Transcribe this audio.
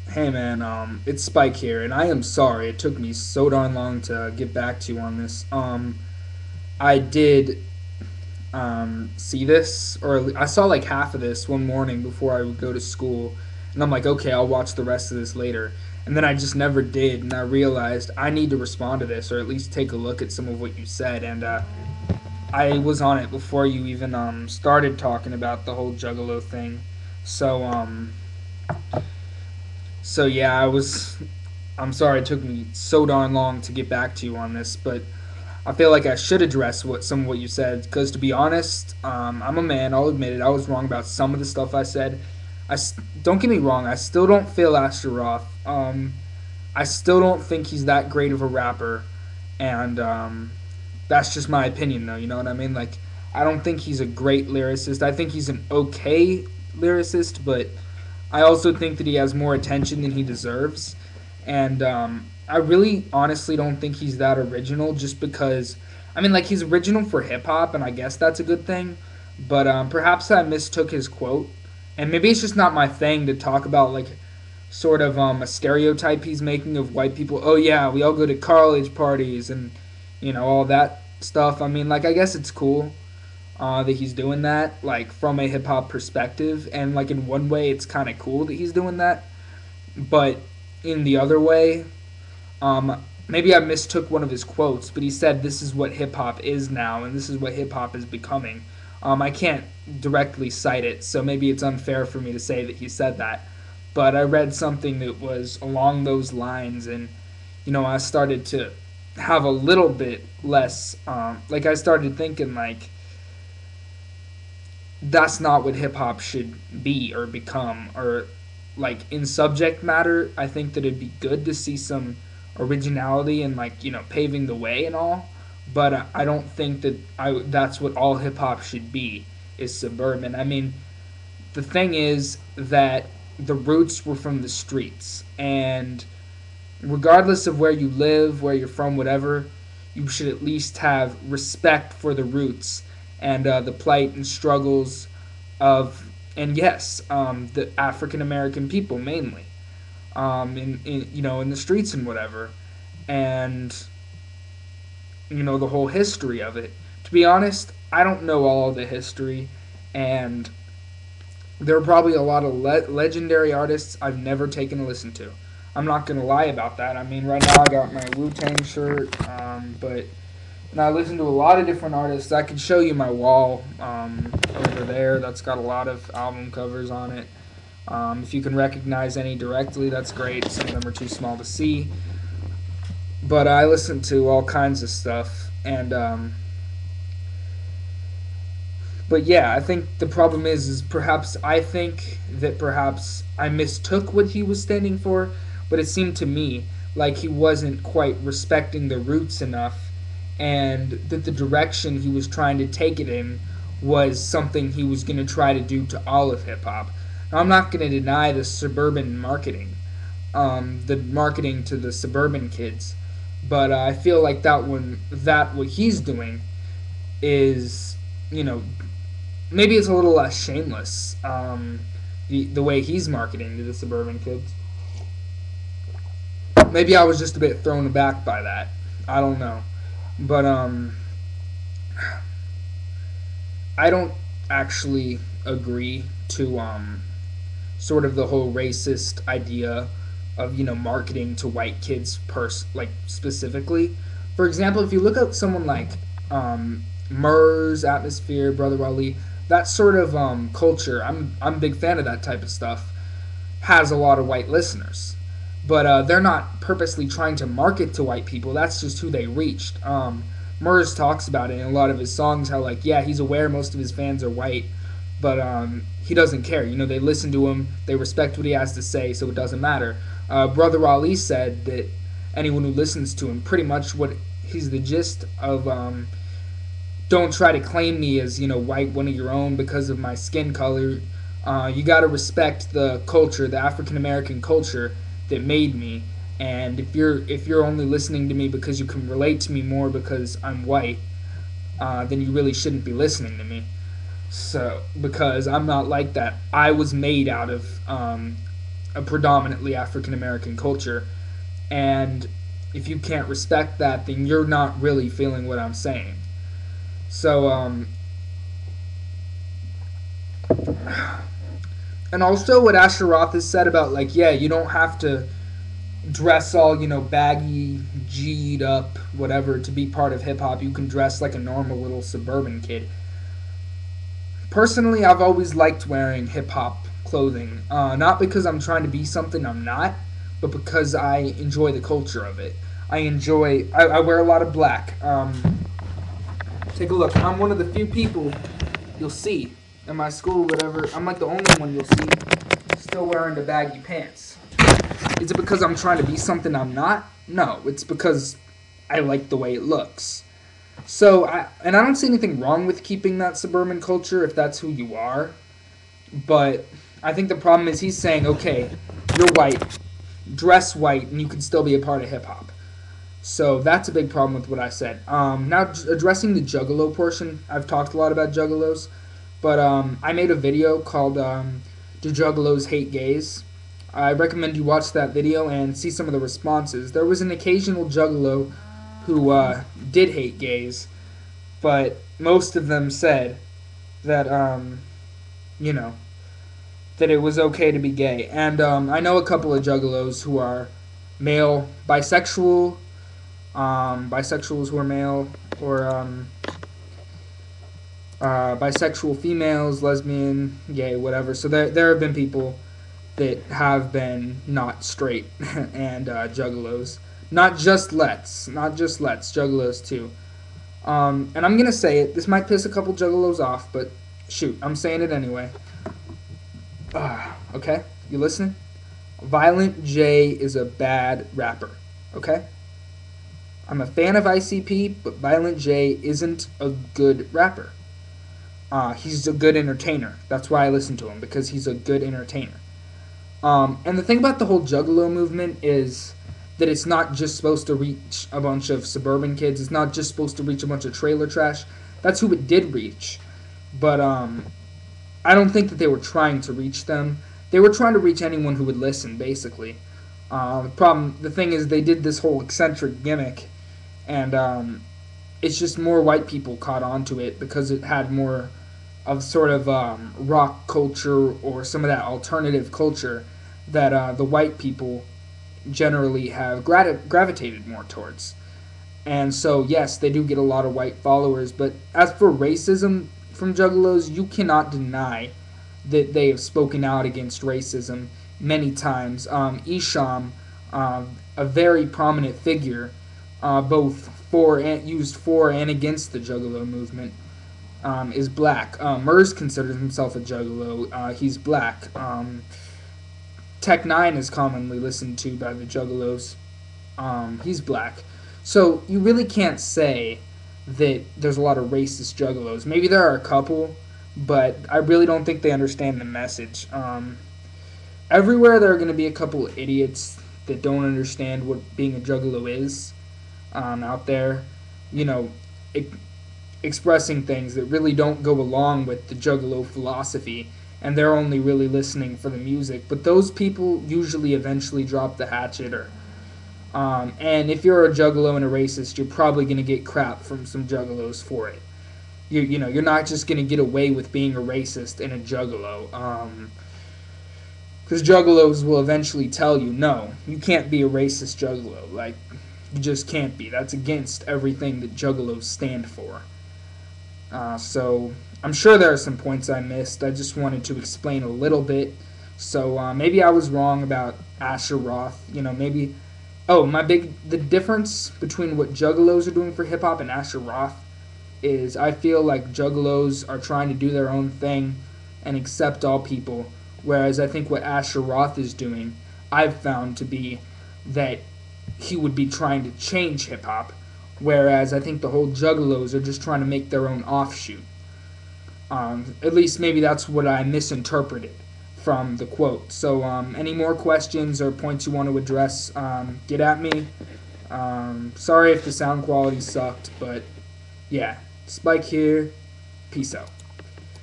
Hey man, it's Spike here, and I am sorry it took me so darn long to get back to you on this. I did see this, or I saw like half of this one morning before I would go to school, and I'm like, okay, I'll watch the rest of this later. And then I just never did, and I realized I need to respond to this, or at least take a look at some of what you said. And I was on it before you even started talking about the whole Juggalo thing. So so yeah, I was. I'm sorry it took me so darn long to get back to you on this, but I feel like I should address what some of what you said because, to be honest, I'm a man. I'll admit it. I was wrong about some of the stuff I said. Don't get me wrong. I still don't feel Asher Roth. I still don't think he's that great of a rapper, and that's just my opinion, though. You know what I mean? Like, I don't think he's a great lyricist. I think he's an okay lyricist, but I also think that he has more attention than he deserves. And I really honestly don't think he's that original just because, I mean, like, he's original for hip hop, and I guess that's a good thing. But perhaps I mistook his quote. And maybe it's just not my thing to talk about, like, sort of a stereotype he's making of white people. Oh, yeah, we all go to college parties and, all that stuff. I mean, like, I guess it's cool that he's doing that, like from a hip hop perspective, and like in one way, it's kind of cool that he's doing that, but in the other way, maybe I mistook one of his quotes, but he said this is what hip hop is now, and this is what hip hop is becoming. I can't directly cite it, so maybe it's unfair for me to say that he said that, but I read something that was along those lines, and I started to have a little bit less, like I started thinking like that's not what hip hop should be or become, or like in subject matter. I think that it'd be good to see some originality and, like, paving the way and all, but I don't think that that's what all hip hop should be, is suburban. I mean, the thing is that the roots were from the streets, and regardless of where you live, where you're from, whatever, you should at least have respect for the roots and the plight and struggles of, and yes, the African American people mainly, in the streets and whatever, and the whole history of it. To be honest, I don't know all of the history, and there are probably a lot of legendary artists I've never taken a listen to. I'm not gonna lie about that. I mean, right now I got my Wu Tang shirt, but I listen to a lot of different artists. I could show you my wall over there. That's got a lot of album covers on it. If you can recognize any directly, that's great. Some of them are too small to see. But I listen to all kinds of stuff, and but yeah, I think the problem is perhaps I think that perhaps I mistook what he was standing for, but it seemed to me like he wasn't quite respecting the roots enough, and that the direction he was trying to take it in was something he was going to try to do to all of hip hop. Now, I'm not going to deny the suburban marketing, the marketing to the suburban kids, but I feel like that what he's doing is, you know, maybe it's a little less shameless. The way he's marketing to the suburban kids. Maybe I was just a bit thrown aback by that. I don't know, but I don't actually agree to sort of the whole racist idea of marketing to white kids like specifically. For example, if you look at someone like Murs, Atmosphere, Brother Wally, that sort of culture, I'm a big fan of that type of stuff, has a lot of white listeners. But they're not purposely trying to market to white people. That's just who they reached. Murs talks about it in a lot of his songs, how, like, yeah, he's aware most of his fans are white, but he doesn't care. They listen to him, they respect what he has to say, so it doesn't matter. Brother Ali said that anyone who listens to him, pretty much what he's the gist of, don't try to claim me as, white, one of your own, because of my skin color. You got to respect the culture, the African American culture that made me. And if you're only listening to me because you can relate to me more because I'm white, then you really shouldn't be listening to me. So, because I'm not like that. I was made out of a predominantly African American culture, and if you can't respect that, then you're not really feeling what I'm saying. So, and also what Asher Roth has said about, like, yeah, you don't have to dress all, baggy, G'd up, whatever, to be part of hip hop. You can dress like a normal little suburban kid. Personally, I've always liked wearing hip hop clothing, not because I'm trying to be something I'm not, but because I enjoy the culture of it. I wear a lot of black. Take a look. I'm one of the few people you'll see in my school, whatever. I'm like the only one you'll see still wearing the baggy pants. Is it because I'm trying to be something I'm not? No, it's because I like the way it looks. So, I don't see anything wrong with keeping that suburban culture if that's who you are. But I think the problem is he's saying, okay, you're white, dress white, and you can still be a part of hip hop. So that's a big problem with what I said. Now, addressing the Juggalo portion, I've talked a lot about Juggalos, but I made a video called Do Juggalos Hate Gays? I recommend you watch that video and see some of the responses. There was an occasional Juggalo who did hate gays, but most of them said that, you know, that it was okay to be gay. And I know a couple of Juggalos who are male, bisexual, bisexuals who are male, or bisexual females, lesbian, gay, whatever. So there have been people that have been not straight and juggalos. Not just juggalos too. And I'm gonna say it. This might piss a couple juggalos off, but shoot, I'm saying it anyway. Okay, you listening? Violent J is a bad rapper. Okay. I'm a fan of ICP, but Violent J isn't a good rapper. He's a good entertainer. That's why I listen to him, because he's a good entertainer. And the thing about the whole Juggalo movement is that it's not just supposed to reach a bunch of suburban kids. It's not just supposed to reach a bunch of trailer trash. That's who it did reach. But I don't think that they were trying to reach them. They were trying to reach anyone who would listen, basically. The thing is, they did this whole eccentric gimmick, and it's just more white people caught on to it because it had more of sort of rock culture or some of that alternative culture that the white people generally have gravitated more towards. And so, yes, they do get a lot of white followers, but as for racism from Juggalos, you cannot deny that they have spoken out against racism many times. Isham, a very prominent figure, both used for and against the Juggalo movement, is black. Murs considers himself a Juggalo. He's black. Tech Nine is commonly listened to by the Juggalos. He's black. So you really can't say that there's a lot of racist Juggalos. Maybe there are a couple, but I really don't think they understand the message. Everywhere there are going to be a couple of idiots that don't understand what being a Juggalo is out there, expressing things that really don't go along with the Juggalo philosophy, and they're only really listening for the music. But those people usually eventually drop the hatchet, and if you're a Juggalo and a racist, you're probably going to get crap from some Juggalos for it. You're not just going to get away with being a racist and a Juggalo. Because Juggalos will eventually tell you, no, you can't be a racist Juggalo. Like, you just can't be. That's against everything that Juggalos stand for. So I'm sure there are some points I missed. I just wanted to explain a little bit. So maybe I was wrong about Asher Roth. Maybe. Oh, the difference between what Juggalos are doing for hip hop and Asher Roth is I feel like Juggalos are trying to do their own thing and accept all people, whereas I think what Asher Roth is doing, I've found to be that he would be trying to change hip hop. Whereas I think the whole Juggalos are just trying to make their own offshoot. At least maybe that's what I misinterpreted from the quote. So any more questions or points you want to address, get at me. Sorry if the sound quality sucked, but yeah. Spike here. Peace out.